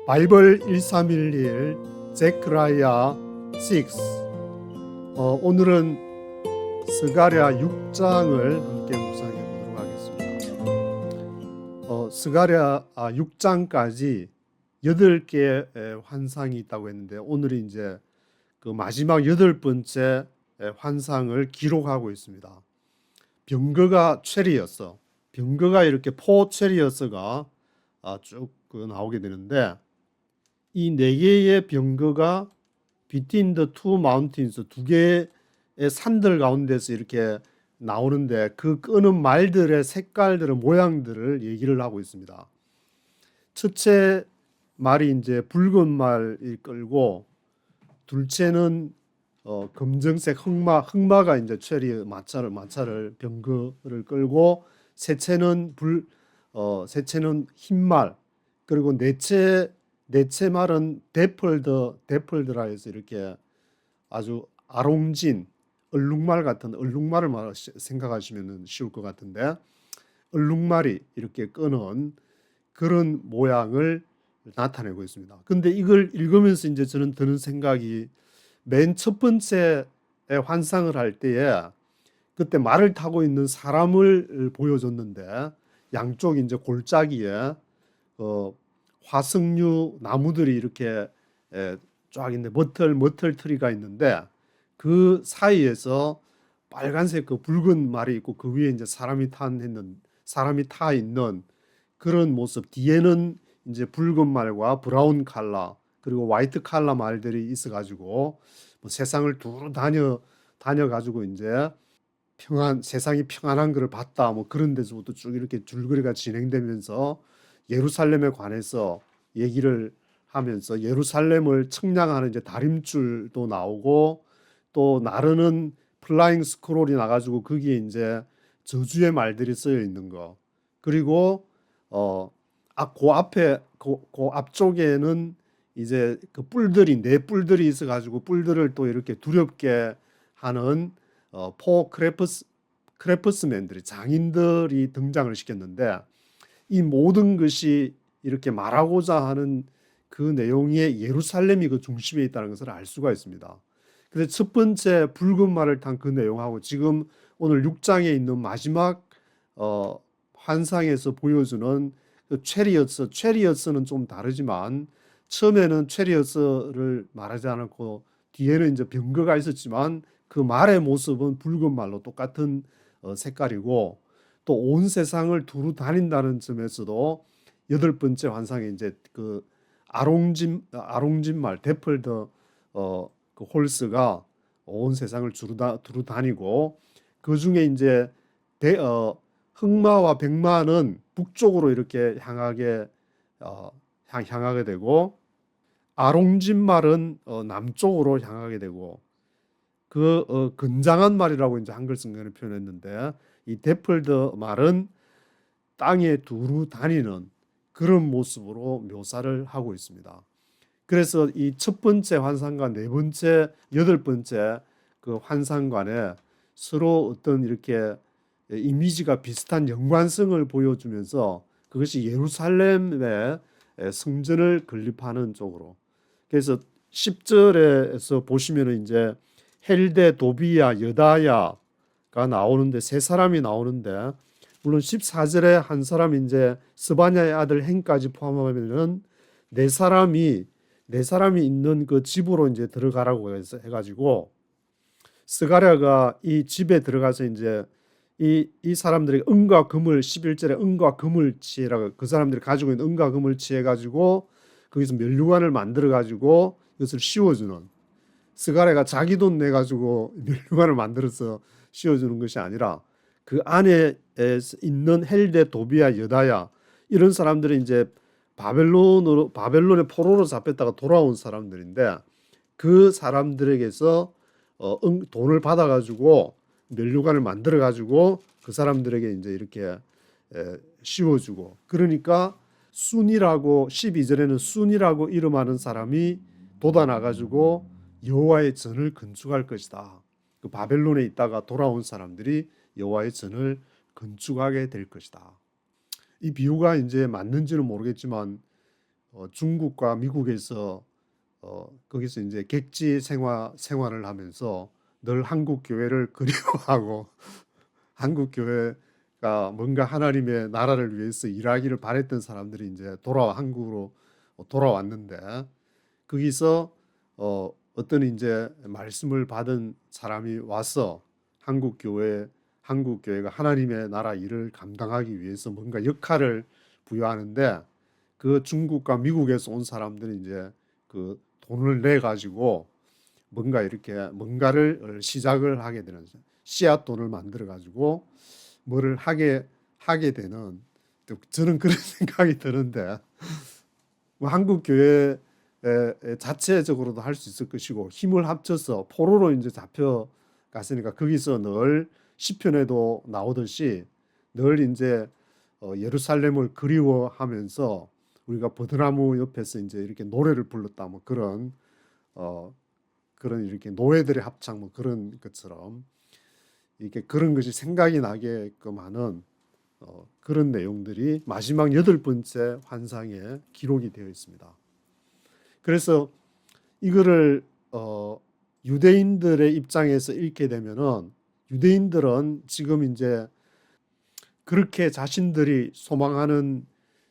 바이블 1311 제크라야 6. 오늘은 스가랴 6장을 함께 묵상해 보도록 하겠습니다. 스가랴 6장까지 8개의 환상이 있다고 했는데, 오늘이 이제 그 마지막 8번째 환상을 기록하고 있습니다. 병거가 체리어스, 병거가 이렇게 포 체리어스가 쭉 나오게 되는데, 이 4개의 병거가 between the two mountains, 2개의 산들 가운데서 이렇게 나오는데, 그 끄는 말들의 색깔들의 모양들을 얘기를 하고 있습니다. 첫째 말이 이제 붉은 말이 끌고, 둘째는 검정색 흑마가 이제 체리 마차를 병거를 끌고, 셋째는 셋째는 흰말, 그리고 넷째 말은 데펄드라 해서 이렇게 아주 아롱진 얼룩말 같은 얼룩말을 생각하시면 쉬울 것 같은데, 얼룩말이 이렇게 끄는 그런 모양을 나타내고 있습니다. 근데 이걸 읽으면서 이제 저는 드는 생각이, 맨 첫 번째 환상을 할 때에 그때 말을 타고 있는 사람을 보여줬는데, 양쪽 이제 골짜기에 화석류 나무들이 이렇게 쫙 있는데, 머털트리가 있는데, 그 사이에서 빨간색 그 붉은 말이 있고, 그 위에 이제 사람이 타 있는 그런 모습. 뒤에는 이제 붉은 말과 브라운 칼라 그리고 화이트 칼라 말들이 있어가지고, 뭐 세상을 두루 다녀가지고 이제 세상이 평안한 것을 봤다, 뭐 그런 데서부터 쭉 이렇게 줄거리가 진행되면서 예루살렘에 관해서 얘기를 하면서, 예루살렘을 측량하는 이제 다림줄도 나오고, 또 나르는 플라잉 스크롤이 나가지고 거기에 이제 저주의 말들이 쓰여 있는 거, 그리고 그 앞에 그 앞쪽에는 이제 그 뿔들이 뿔들이 있어가지고, 뿔들을 또 이렇게 두렵게 하는 포 크래프스맨들이, 장인들이 등장을 시켰는데, 이 모든 것이 이렇게 말하고자 하는 그 내용의 예루살렘이 그 중심에 있다는 것을 알 수가 있습니다. 그래서 첫 번째 붉은 말을 탄 그 내용하고 지금 오늘 6장에 있는 마지막 환상에서 보여주는 그 체리어스는 좀 다르지만, 처음에는 체리어스를 말하지 않았고 뒤에는 이제 병거가 있었지만, 그 말의 모습은 붉은 말로 똑같은 색깔이고, 또 온 세상을 두루 다닌다는 점에서도 8번째 환상에 이제 그 아롱진 말 데펄드 그 홀스가 온 세상을 두루 다니고, 그 중에 이제 흑마와 백마는 북쪽으로 이렇게 향하게 되고, 아롱진 말은 남쪽으로 향하게 되고, 그 건장한 말이라고 이제 한글 성경에 표현했는데, 이 데펄드 말은 땅에 두루 다니는 그런 모습으로 묘사를 하고 있습니다. 그래서 이 첫 번째 환상과 네 번째, 8번째 그 환상관에 서로 어떤 이렇게 이미지가 비슷한 연관성을 보여주면서, 그것이 예루살렘의 성전을 건립하는 쪽으로. 그래서 10절에서 보시면은 이제 헬데, 도비야, 여다야가 나오는데, 세 사람이 나오는데, 물론 14절에 한 사람이 이제 스바냐의 아들 헨까지 포함하면은 네 사람이 있는 그 집으로 이제 들어가라고 해가지고, 스가랴가 이 집에 들어가서 이제 이 사람들이 은과 금을, 11절에 은과 금을 취해라고, 그 사람들이 가지고 있는 은과 금을 취해가지고 거기서 멸류관을 만들어가지고 이것을 씌워주는, 스가랴가 자기 돈 내가지고 멸류관을 만들어서 씌워주는 것이 아니라, 그 안에 있는 헬데, 도비야, 여다야, 이런 사람들이 이제 바벨론의 포로로 잡혔다가 돌아온 사람들인데, 그 사람들에게서 돈을 받아가지고 멸류관을 만들어가지고 그 사람들에게 이제 이렇게 씌워주고, 그러니까 순이라고, 12절에는 순이라고 이름하는 사람이 돋아나가지고 여호와의 전을 건축할 것이다. 그 바벨론에 있다가 돌아온 사람들이 여호와의 전을 건축하게 될 것이다. 이 비유가 이제 맞는지는 모르겠지만, 중국과 미국에서 거기서 이제 객지 생활을 하면서 늘 한국 교회를 그리워하고 한국 교회가 뭔가 하나님의 나라를 위해서 일하기를 바랬던 사람들이 이제 한국으로 돌아왔는데 거기서 어떤 이제 말씀을 받은 사람이 와서 한국 교회가 하나님의 나라 일을 감당하기 위해서 뭔가 역할을 부여하는데 그 중국과 미국에서 온 사람들이 이제 그 돈을 내 가지고 뭔가를 시작을 하게 되는 씨앗 돈을 만들어 가지고 뭐를 하게 되는 저는 그런 생각이 드는데 뭐 한국 교회 자체적으로도 할 수 있을 것이고 힘을 합쳐서 포로로 이제 잡혀 갔으니까 거기서 늘 시편에도 나오듯이 늘 이제 예루살렘을 그리워하면서 우리가 버드나무 옆에서 이제 이렇게 노래를 불렀다 뭐 그런 이렇게 노예들의 합창 뭐 그런 것처럼 이렇게 그런 것이 생각이 나게끔 하는 그런 내용들이 마지막 8번째 환상에 기록이 되어 있습니다. 그래서 이거를 유대인들의 입장에서 읽게 되면은 유대인들은 지금 이제 그렇게 자신들이 소망하는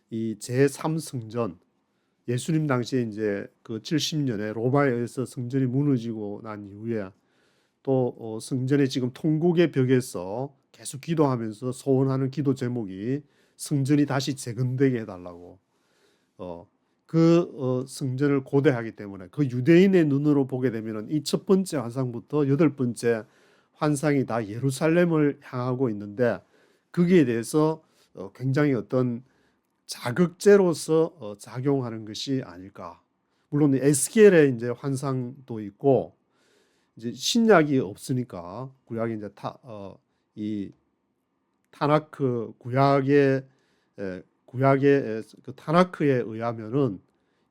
이 제3성전 예수님 당시에 이제 그 70년에 로마에 의해서 성전이 무너지고 난 이후에 또 성전의 지금 통곡의 벽에서 계속 기도하면서 소원하는 기도 제목이 성전이 다시 재건되게 해달라고 성전을 고대하기 때문에 그 유대인의 눈으로 보게 되면 이 첫 번째 환상부터 8번째 환상이 다 예루살렘을 향하고 있는데 거기에 대해서 굉장히 어떤 자극제로서 작용하는 것이 아닐까. 물론 에스겔의 이제 환상도 있고 이제 신약이 없으니까 구약이 이제 이 타나크 구약의 그 타나크에 의하면은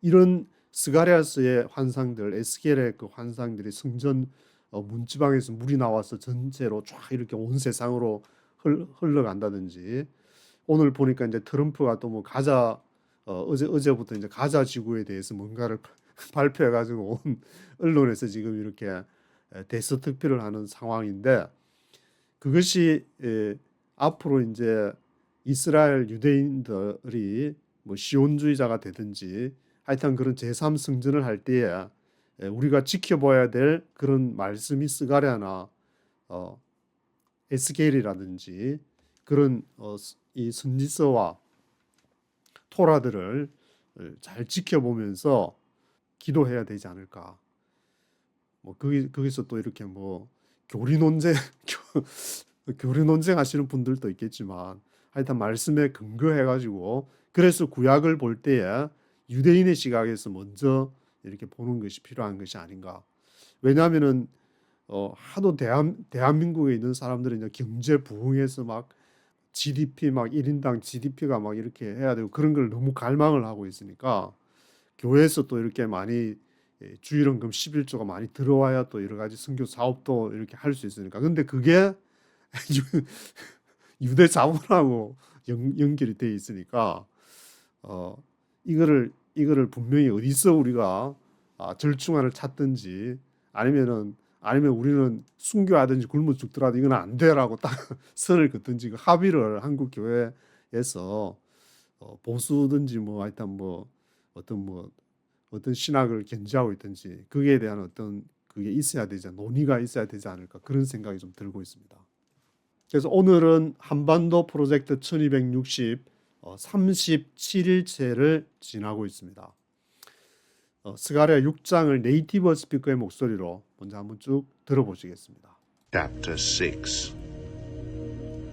이런 스가랴스의 환상들, 에스겔의 그 환상들이 성전 문지방에서 물이 나와서 전체로 쫙 이렇게 온 세상으로 흘러간다든지 오늘 보니까 이제 트럼프가 또 뭐 가자 어제부터 이제 가자 지구에 대해서 뭔가를 발표해 가지고 온 언론에서 지금 이렇게 대서특필을 하는 상황인데 그것이 앞으로 이제 이스라엘 유대인들이 뭐 시온주의자가 되든지 하여튼 그런 제3성전을 할 때에 우리가 지켜봐야 될 그런 말씀이 스가랴나 에스겔이라든지 그런 이 선지서와 토라들을 잘 지켜보면서 기도해야 되지 않을까. 뭐 거기서 또 이렇게 뭐 교리 논쟁 하시는 분들도 있겠지만 하여튼 말씀에 근거해가지고 그래서 구약을 볼 때에 유대인의 시각에서 먼저 이렇게 보는 것이 필요한 것이 아닌가. 왜냐하면은 하도 대한민국에 있는 사람들은 이제 경제 부흥해서 막 GDP 막 1인당 GDP가 막 이렇게 해야 되고 그런 걸 너무 갈망을 하고 있으니까 교회에서 또 이렇게 많이 주일헌금 11조가 많이 들어와야 또 여러 가지 선교 사업도 이렇게 할 수 있으니까 근데 그게 유대 자본하고 연결이 돼 있으니까 이거를 분명히 어디서 우리가 절충안을 찾든지 아니면 우리는 순교하든지 굶어 죽더라도 이건 안 돼라고 딱 선을 긋든지 그 합의를 한국 교회에서 보수든지 뭐 하여튼 뭐 어떤 신학을 견지하고 있든지 거기에 대한 어떤 그게 있어야 되지 논의가 있어야 되지 않을까 그런 생각이 좀 들고 있습니다. 그래서 오늘은 한반도 프로젝트 1260 37일째를 지나고 있습니다. 스가랴 6장을 네이티브 스피커의 목소리로 먼저 한번 쭉 들어보시겠습니다. Chapter 6.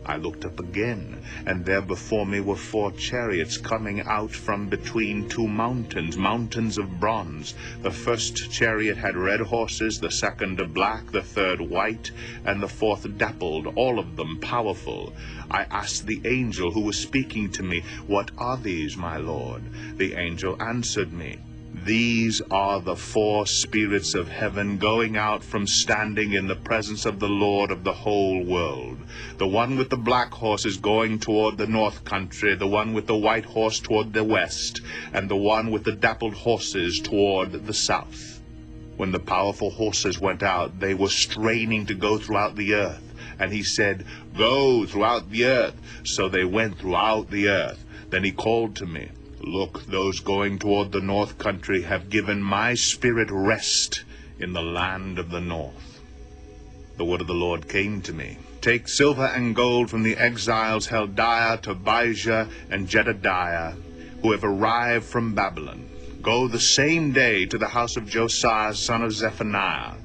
I looked up again, and there before me were 4 chariots coming out from between 2 mountains, mountains of bronze. The first chariot had red horses, the second black, the third white, and the fourth dappled, all of them powerful. I asked the angel who was speaking to me, "What are these, my Lord?" The angel answered me, These are the four spirits of heaven going out from standing in the presence of the Lord of the whole world. The one with the black horse is going toward the north country, the one with the white horse toward the west, and the one with the dappled horses toward the south. When the powerful horses went out, they were straining to go throughout the earth. And he said, "Go throughout the earth." So they went throughout the earth. Then he called to me, "Look, those going toward the north country have given my spirit rest in the land of the north." The word of the Lord came to me. "Take silver and gold from the exiles Heldiah, Tobijah, and Jedediah, who have arrived from Babylon. Go the same day to the house of Josiah, son of Zephaniah.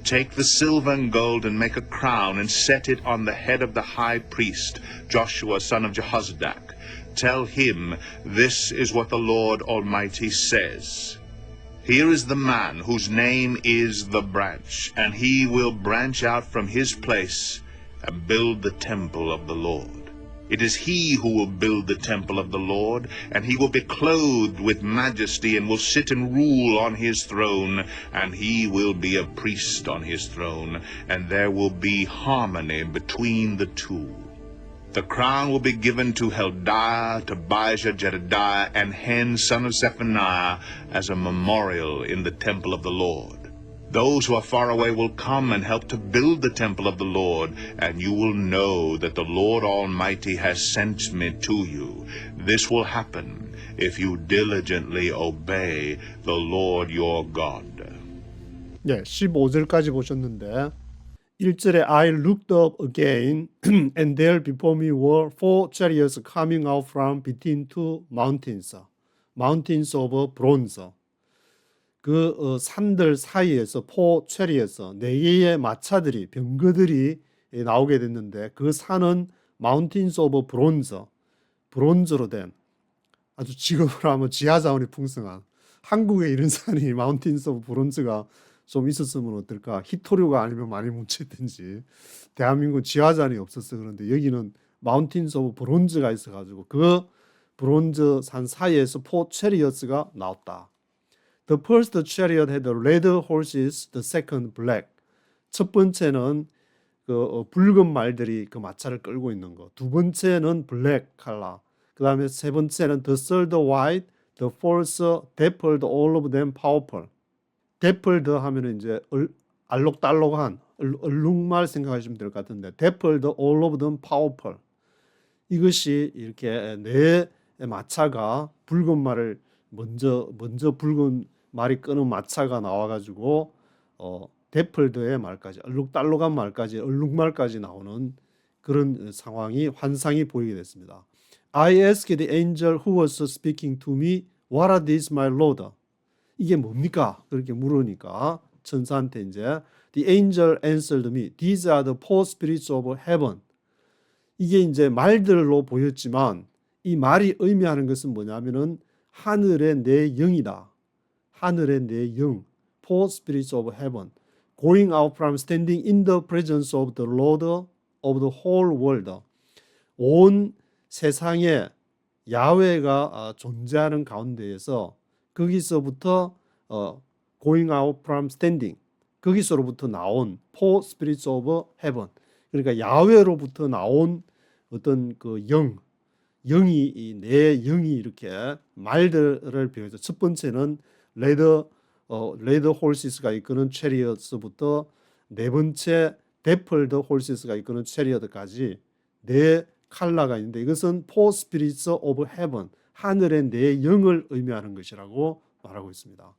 Take the silver and gold and make a crown and set it on the head of the high priest, Joshua, son of Jehozadak. Tell him, this is what the Lord Almighty says. Here is the man whose name is the branch, and he will branch out from his place and build the temple of the Lord. It is he who will build the temple of the Lord, and he will be clothed with majesty and will sit and rule on his throne, and he will be a priest on his throne, and there will be harmony between the two. The crown will be given to Heldiah, Tobijah, Jedediah, and Hen, son of Zephaniah, as a memorial in the temple of the Lord. Those who are far away will come and help to build the temple of the Lord, and you will know that the Lord Almighty has sent me to you. This will happen if you diligently obey the Lord your God. 네, 15절까지 보셨는데 1절에 I looked up again and there before me were four chariots coming out from between two mountains, mountains of bronze. 그 산들 사이에서 포 체리에서 네 개의 마차들이 병거들이 나오게 됐는데 그 산은 마운틴스 오브 브론즈, 브론즈로 된 아주 직업으로 하면 지하자원이 풍성한 한국에 이런 산이 마운틴스 오브 브론즈가 좀 있었으면 어떨까? 히토류가 아니면 많이 뭉쳐있든지 대한민국 지하자원이 없었어. 그런데 여기는 마운틴스 오브 브론즈가 있어가지고 그 브론즈 산 사이에서 포 체리어스가 나왔다. The first chariot had red horses, the second black. 첫 번째는 붉은 말들이 그 마차를 끌고 있는 거. 두 번째는 black 컬러. 그 다음에 세 번째는 the third white, the fourth dappled, all of them powerful. dappled 하면은 이제 알록달록한 얼룩말 생각하시면 될 것 같은데 dappled, all of them powerful. 이것이 이렇게 네 마차가 붉은 말을 먼저 붉은 말이 끄는 마차가 나와가지고 데플드의 말까지 얼룩달룩한 말까지 얼룩말까지 나오는 그런 상황이 환상이 보이게 됐습니다. I asked the angel who was speaking to me, what are these, my Lord? 이게 뭡니까? 그렇게 물으니까 천사한테 이제 the angel answered me, these are the four spirits of heaven. 이게 이제 말들로 보였지만 이 말이 의미하는 것은 뭐냐면은 하늘의 내 영이다. 하늘의 내 영. Four spirits of heaven. Going out from standing in the presence of the Lord of the whole world. 온 세상에 야훼가 존재하는 가운데에서 거기서부터 going out from standing. 거기서로부터 나온 Four spirits of heaven. 그러니까 야훼로부터 나온 어떤 그 영. 영이 내 영이 이렇게 말들을 비워서 첫 번째는 레드 홀시스가 이끄는 체리어스부터 네 번째 데플드 홀시스가 이끄는 체리어드까지 네 칼라가 있는데 이것은 four spirits of heaven 하늘의 네 영을 의미하는 것이라고 말하고 있습니다.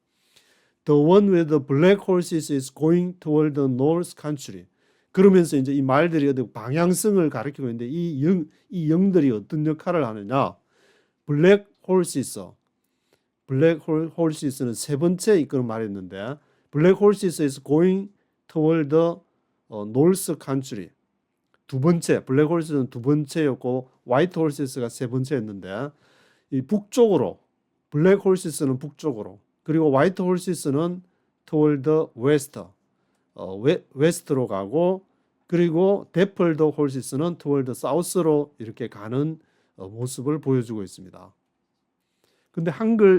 The one with the black horses is going toward the north country. 그러면서 이제 이 말들이 방향성을 가리키고 있는데 이 영들이 어떤 역할을 하느냐? 블랙 홀시스는 세 번째 이끄는 말이었는데 블랙 홀시스 is going toward the north country. 두 번째 블랙 홀시스는 두 번째였고 화이트 홀시스가 세 번째였는데 이 북쪽으로 블랙 홀시스는 북쪽으로 그리고 화이트 홀시스는 toward the west. 웨스트로 가고 그리고 데플드 홀시스는 toward south로 이렇게 가는 모습을 보여주고 있습니다. 근데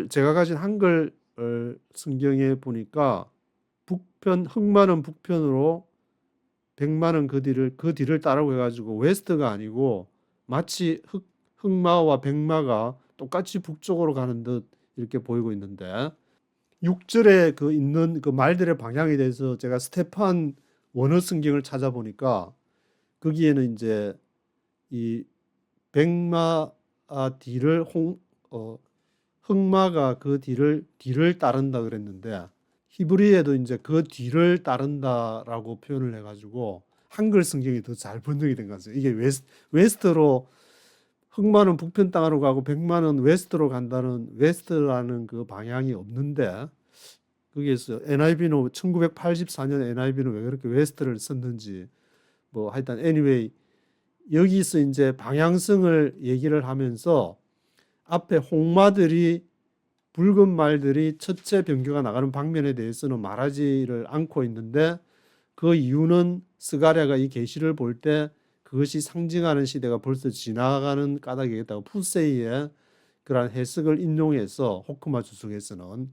제가 가진 한글 성경에 보니까 흙 많은 북편으로 백 많은 그 뒤를 따라고 해가지고 웨스트가 아니고 마치 흑마와 백마가 똑같이 북쪽으로 가는 듯 이렇게 보이고 있는데 6절에 그 있는 그 말들의 방향에 대해서 제가 스테판 원어 성경을 찾아보니까 거기에는 이제 이 백마 뒤를 흑마가 그 뒤를 따른다 그랬는데 히브리에도 이제 그 뒤를 따른다라고 표현을 해가지고 한글 성경이 더 잘 번역이 된 것 같아요. 이게 웨스트로 흑마는 북편 땅으로 가고 백마는 웨스트로 간다는 웨스트라는 그 방향이 없는데 거기에서 NIV는 1984년 NIV는 왜 그렇게 웨스트를 썼는지 뭐 하여튼 anyway 여기서 이제 방향성을 얘기를 하면서 앞에 홍마들이 붉은 말들이 첫째 병교가 나가는 방면에 대해서는 말하지를 않고 있는데 그 이유는 스가랴가 이 계시를 볼 때 그것이 상징하는 시대가 벌써 지나가는 까닭이겠다고 푸세이의 그러한 해석을 인용해서 호크마 주석에서는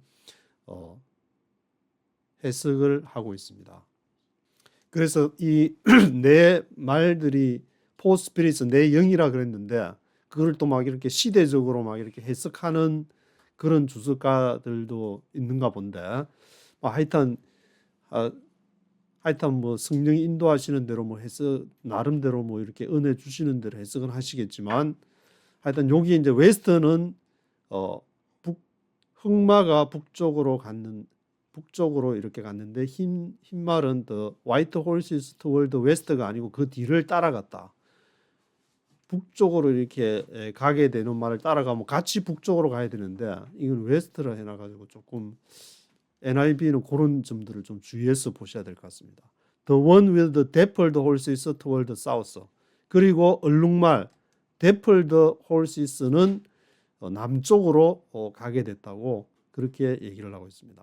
해석을 하고 있습니다. 그래서 이 내 말들이 포스피리스 내 영이라 그랬는데 그걸 또 막 이렇게 시대적으로 막 이렇게 해석하는 그런 주석가들도 있는가 본데 하여튼 뭐 성령이 인도하시는 대로 뭐 해석 나름대로 뭐 이렇게 은혜 주시는 대로 해석은 하시겠지만 하여튼 여기 이제 웨스트는 흑마가 북쪽으로 이렇게 갔는데 흰 말은 the white horses toward west가 아니고 그 뒤를 따라갔다. 북쪽으로 이렇게 가게 되는 말을 따라가면 같이 북쪽으로 가야 되는데 이건 웨스트라 해놔가지고 조금 NIV는 그런 점들을 좀 주의해서 보셔야 될 것 같습니다. The one with the dappled horses toward the south. 그리고 얼룩말 dappled horses는 남쪽으로 가게 됐다고 그렇게 얘기를 하고 있습니다.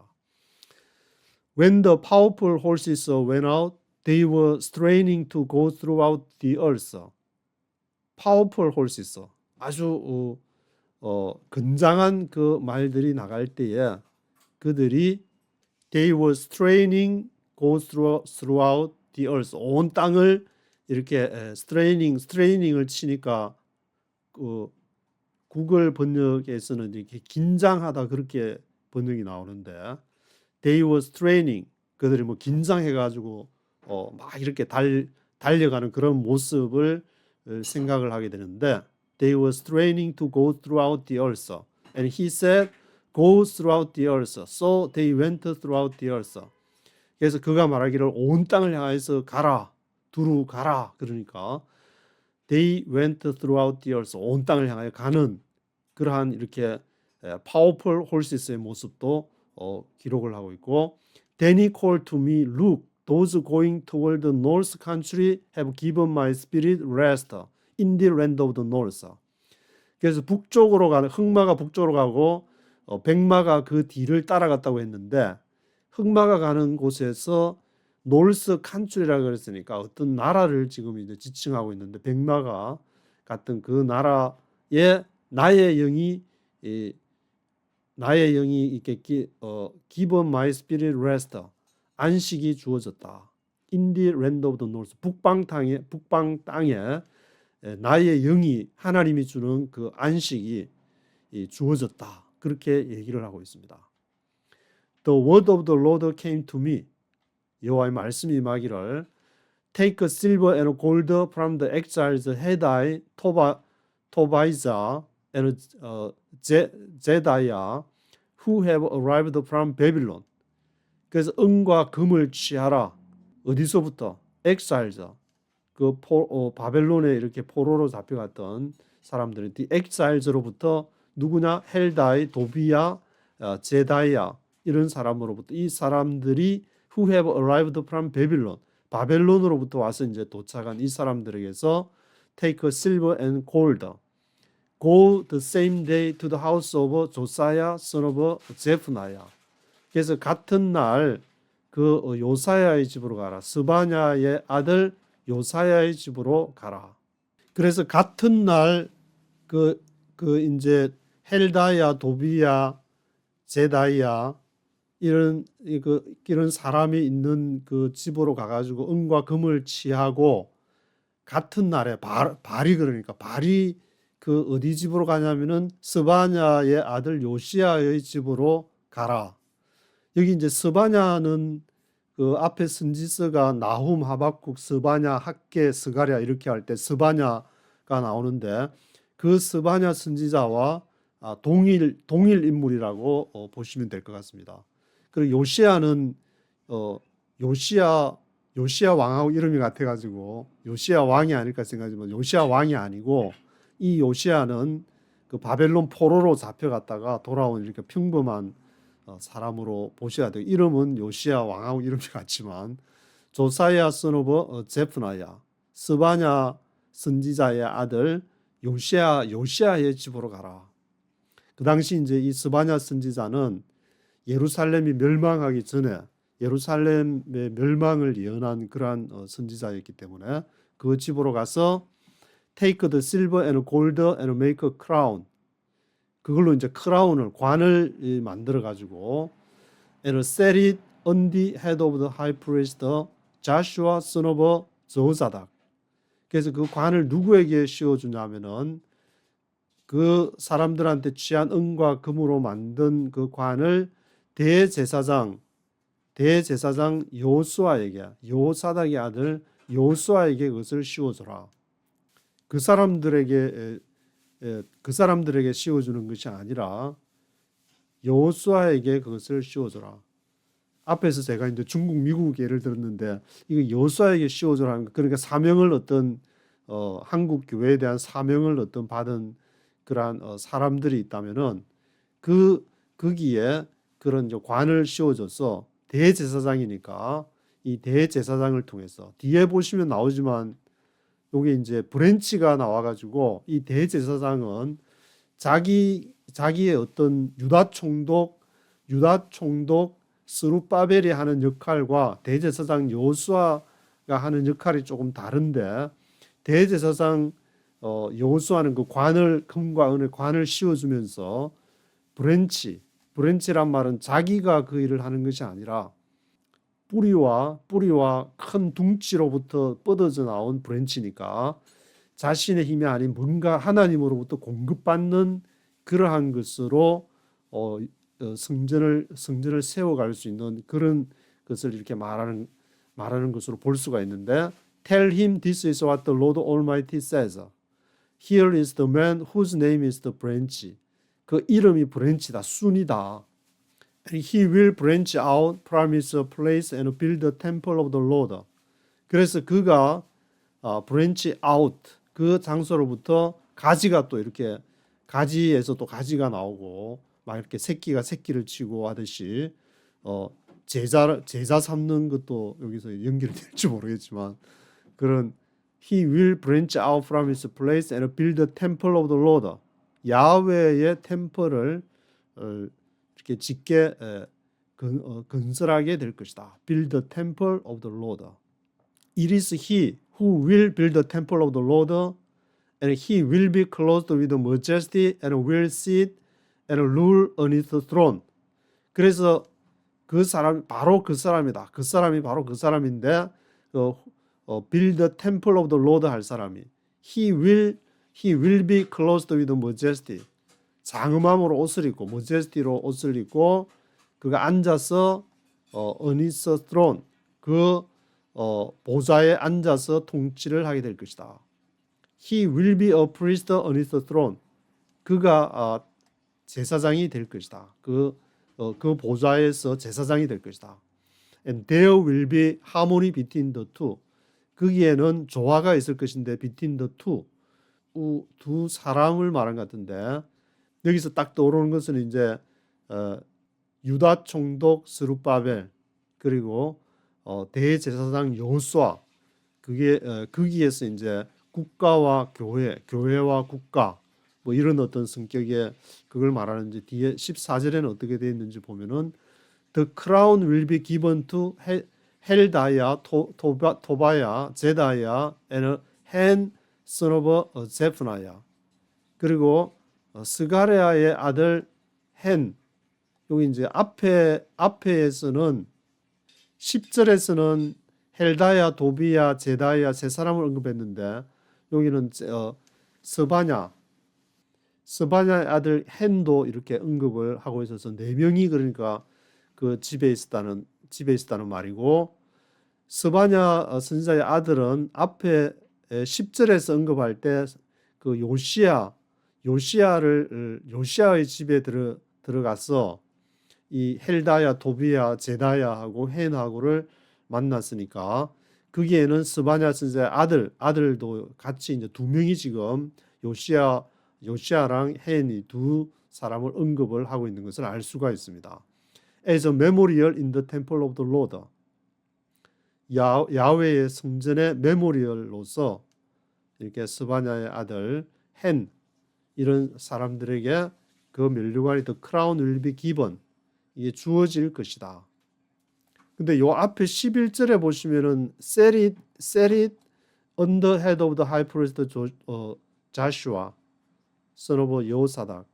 When the powerful horses went out, they were straining to go throughout the earth. Powerful horses, 아주 건장한 그 말들이 나갈 때에 그들이 they were straining go throughout the earth. 온 땅을 이렇게 straining을 치니까 그 구글 번역에서는 이렇게 긴장하다 그렇게 번역이 나오는데 they were straining 그들이 뭐 긴장해가지고 막 이렇게 달려가는 그런 모습을 생각을 하게 되는데 they were straining to go throughout the earth and he said go throughout the earth so they went throughout the earth. 그래서 그가 말하기를 온 땅을 향해서 가라 두루 가라 그러니까 they went throughout the earth 온 땅을 향하여 가는 그러한 이렇게 powerful horses의 모습도 기록을 하고 있고 then he called to me look those going toward the north country have given my spirit rest in the land of the north. 그래서 북쪽으로 가는 흑마가 북쪽으로 가고 백마가 그 뒤를 따라갔다고 했는데 흑마가 가는 곳에서 노스 칸츄리라고 그랬으니까 어떤 나라를 지금 이제 지칭하고 있는데 백마가 갔던 그 나라에 나의 영이 이렇게 given my spirit rest 안식이 주어졌다. In the land of the north 북방 땅에 나의 영이 하나님이 주는 그 안식이 주어졌다. 그렇게 얘기를 하고 있습니다. The word of the Lord came to me. 여호와의 말씀이 임하기를 Take silver and gold from the exiles Hedai, Tobiah and Jedaiah who have arrived from Babylon. 그래서 은과 금을 취하라. 어디서부터? exiles. 그 바벨론에 이렇게 포로로 잡혀갔던 사람들이 the exiles로부터 누구냐? 헬다이, 도비야, 제다이야 이런 사람으로부터 이 사람들이 who have arrived from Babylon 바벨론으로부터 와서 이제 도착한 이 사람들에게서 take silver and gold go the same day to the house of Josiah son of Zephaniah. 그래서 같은 날 그 요사야의 집으로 가라. 스바냐의 아들 요사야의 집으로 가라. 그래서 같은 날 그 이제 헬다야, 도비야, 제다이아 이런 사람이 있는 그 집으로 가가지고 은과 금을 취하고 같은 날에 발이 그러니까 발이 그 어디 집으로 가냐면은 스바냐의 아들 요시야의 집으로 가라. 여기 이제 스바냐는 그 앞에 선지서가 나훔, 하박국, 스바냐, 학개, 스가랴 이렇게 할 때 스바냐가 나오는데 그 스바냐 선지자와 동일 인물이라고 보시면 될 것 같습니다. 그리고 요시야는 요시야 왕하고 이름이 같아가지고 요시야 왕이 아닐까 생각하지만 요시야 왕이 아니고 이 요시야는 그 바벨론 포로로 잡혀갔다가 돌아온 이렇게 평범한 사람으로 보셔야 돼요. 이름은 요시야 왕하고 이름이 같지만 조사야 son of 제프나야 스바냐 선지자의 아들 요시야의 집으로 가라. 그 당시 이제 이 스바냐 선지자는 예루살렘이 멸망하기 전에 예루살렘의 멸망을 예언한 그러한 선지자였기 때문에 그 집으로 가서 take the silver and gold and make a crown. 그걸로 이제 크라운을 관을 만들어 가지고 and set it on the head of the high priest Joshua son of 조사닥. 그래서 그 관을 누구에게 씌워 주냐면은 그 사람들한테 취한 은과 금으로 만든 그 관을 대제사장 여호수아에게 여호사닥의 아들 여호수아에게 그것을 씌워줘라. 그 사람들에게 씌워주는 것이 아니라 여호수아에게 그것을 씌워줘라. 앞에서 제가 이제 중국, 미국 예를 들었는데 이거 여호수아에게 씌워줘라는 거, 그러니까 사명을 어떤 한국 교회에 대한 사명을 어떤 받은 그러한 사람들이 있다면은 거기에 그런 이제 관을 씌워줘서 대제사장이니까 이 대제사장을 통해서 뒤에 보시면 나오지만 요게 이제 브랜치가 나와가지고 이 대제사장은 자기의 어떤 유다 총독 스룹바벨이 하는 역할과 대제사장 여호수아가 하는 역할이 조금 다른데 대제사장 여호수아는 그 관을 금과 은의 관을 씌워주면서 브랜치란 말은 자기가 그 일을 하는 것이 아니라 뿌리와 큰 둥치로부터 뻗어져 나온 브랜치니까 자신의 힘이 아닌 뭔가 하나님으로부터 공급받는 그러한 것으로 성전을 세워갈 수 있는 그런 것을 이렇게 말하는 것으로 볼 수가 있는데 Tell him this is what the Lord Almighty says. Here is the man whose name is the branch. 그 이름이 브랜치다, 순이다. And he will branch out, promise a place, and build the temple of the Lord. 그래서 그가 branch out, 그 장소로부터 가지가 또 이렇게 가지에서 또 가지가 나오고 막 이렇게 새끼가 새끼를 치고 하듯이 제자 삼는 것도 여기서 연결될지 모르겠지만 그런 He will branch out from his place and build the temple of the Lord. 야훼의 템플을 이렇게 짓게 건설하게 될 것이다. Build the temple of the Lord. It is he who will build the temple of the Lord, and he will be clothed with majesty and will sit and rule on his throne. 그래서 그 사람 바로 그 사람이다. 그 사람이 바로 그 사람인데 build the temple of the Lord 할 사람이 he will be clothed with majesty. 장엄함으로 옷을 입고 majesty로 옷을 입고 그가 앉아서 on his throne 그 보좌에 앉아서 통치를 하게 될 것이다. He will be a priest on his throne. 그가 제사장이 될 것이다. 그 보좌에서 제사장이 될 것이다. And there will be harmony between the two. 거기에는 조화가 있을 것인데 between the two. 두 사람을 말한 것 같은데 여기서 딱 떠오르는 것은 이제 유다 총독 스룹바벨 그리고 대제사장 여호수아 그게 거기에서 이제 국가와 교회와 국가 뭐 이런 어떤 성격의 그걸 말하는지 뒤에 14절에는 어떻게 되어 있는지 보면은 The crown will be given to 헬다야, 토바야, 제다야, and 헨 son of 제프나야. 그리고 스가랴의 아들 헨 여기 이제 앞에서는 10절에서는 헬다야, 도비야, 제다야 세 사람을 언급했는데 여기는 스바냐의 아들 헨도 이렇게 언급을 하고 있어서 네 명이 그러니까 그 집에 있었다는 말이고, 스바냐 선지자의 아들은 앞에 10절에서 언급할 때 그 요시야의 집에 들어가서 이 헬다야, 도비야, 제다야하고 헨하고를 만났으니까 거기에는 스바냐 선지자의 아들도 같이 이제 두 명이 지금 요시야랑 헨이 두 사람을 언급을 하고 있는 것을 알 수가 있습니다. As a memorial in the temple of the Lord. 야훼의 성전의 메모리얼로서 이렇게 스바냐의 아들 헨 이런 사람들에게 그 면류관이 the crown will be given, 이게 주어질 것이다. 근데 요 앞에 11절에 보시면은 set it on the head of the high priest Joshua son of 여호사닥,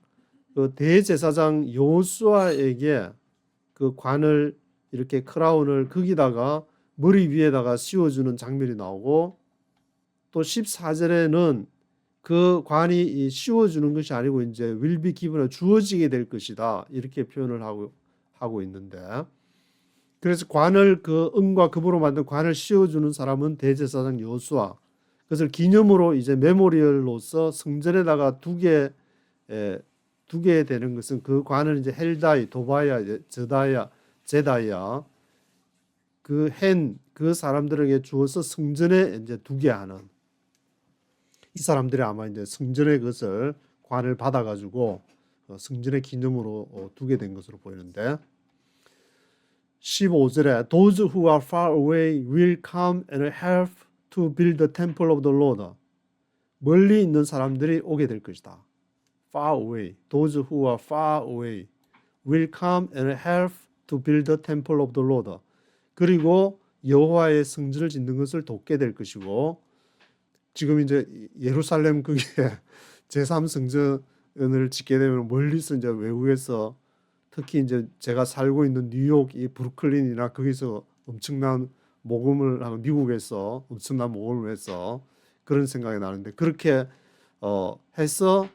그 대제사장 여호수아에게 그 관을 이렇게 크라운을 거기다가 머리 위에다가 씌워주는 장면이 나오고, 또 14절에는 그 관이 씌워주는 것이 아니고 이제 will be given을 주어지게 될 것이다 이렇게 표현을 하고 있는데, 그래서 관을 그 은과 금으로 만든 관을 씌워주는 사람은 대제사장 여호수아, 그것을 기념으로 이제 메모리얼로서 성전에다가 두게 되는 것은 그 관을 이제 헬다이, 도바야, 제다야 그 사람들에게 주어서 성전에 이제 두게 하는, 이 사람들이 아마 이제 성전의 것을 관을 받아가지고 성전의 기념으로 두게 된 것으로 보이는데, 15절에 Those who are far away will come and help to build the temple of the Lord. 멀리 있는 사람들이 오게 될 것이다. Far away. Those who are far away will come and help to build the temple of the Lord. 그리고 여호와의 성전을 짓는 것을 돕게 될 것이고, 지금 이제 예루살렘 거기에 제3성전을 짓게 되면 멀리서 이제 외국에서, 특히 이제 제가 살고 있는 뉴욕 이 브루클린이나 거기서 엄청난 모금을 하고 미국에서 엄청난 모금을 해서 그런 생각이 나는데, 그렇게 해서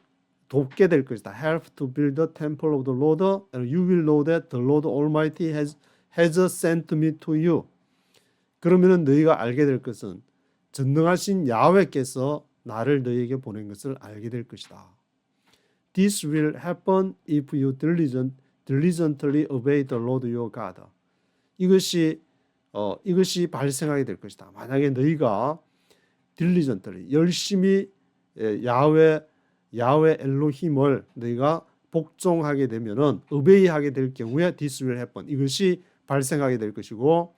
돕게 될 것이다. Help to build the temple of the Lord, and you will know that the Lord Almighty has sent me to you. 그러면은 너희가 알게 될 것은 전능하신 야훼께서 나를 너희에게 보낸 것을 알게 될 것이다. This will happen if you diligently obey the Lord your God. 이것이 발생하게 될 것이다. 만약에 너희가 diligently 열심히 야훼 엘로힘을 너희가 복종하게 되면은 obey하게 될 경우에 this will happen, 이것이 발생하게 될 것이고,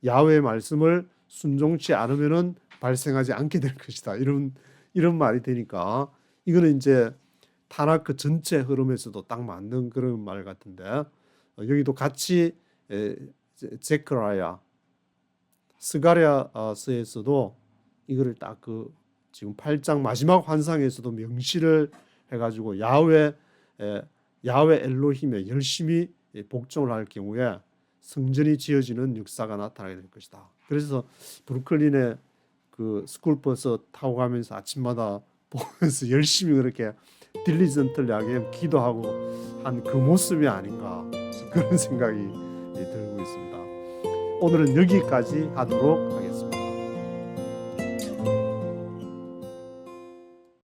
야훼의 말씀을 순종치 않으면은 발생하지 않게 될 것이다. 이런 말이 되니까 이거는 이제 타나크 전체 흐름에서도 딱 맞는 그런 말 같은데, 여기도 같이 제크라야, 스가랴서에서도 이거를 딱 그 지금 8장 마지막 환상에서도 명시를 해가지고 야훼 엘로힘에 열심히 복종을 할 경우에 성전이 지어지는 역사가 나타나게 될 것이다. 그래서 브루클린에 그 스쿨버스 타고 가면서 아침마다 보면서 열심히 그렇게 딜리전틀하게 기도하고 한 그 모습이 아닌가, 그런 생각이 들고 있습니다. 오늘은 여기까지 하도록 하겠습니다.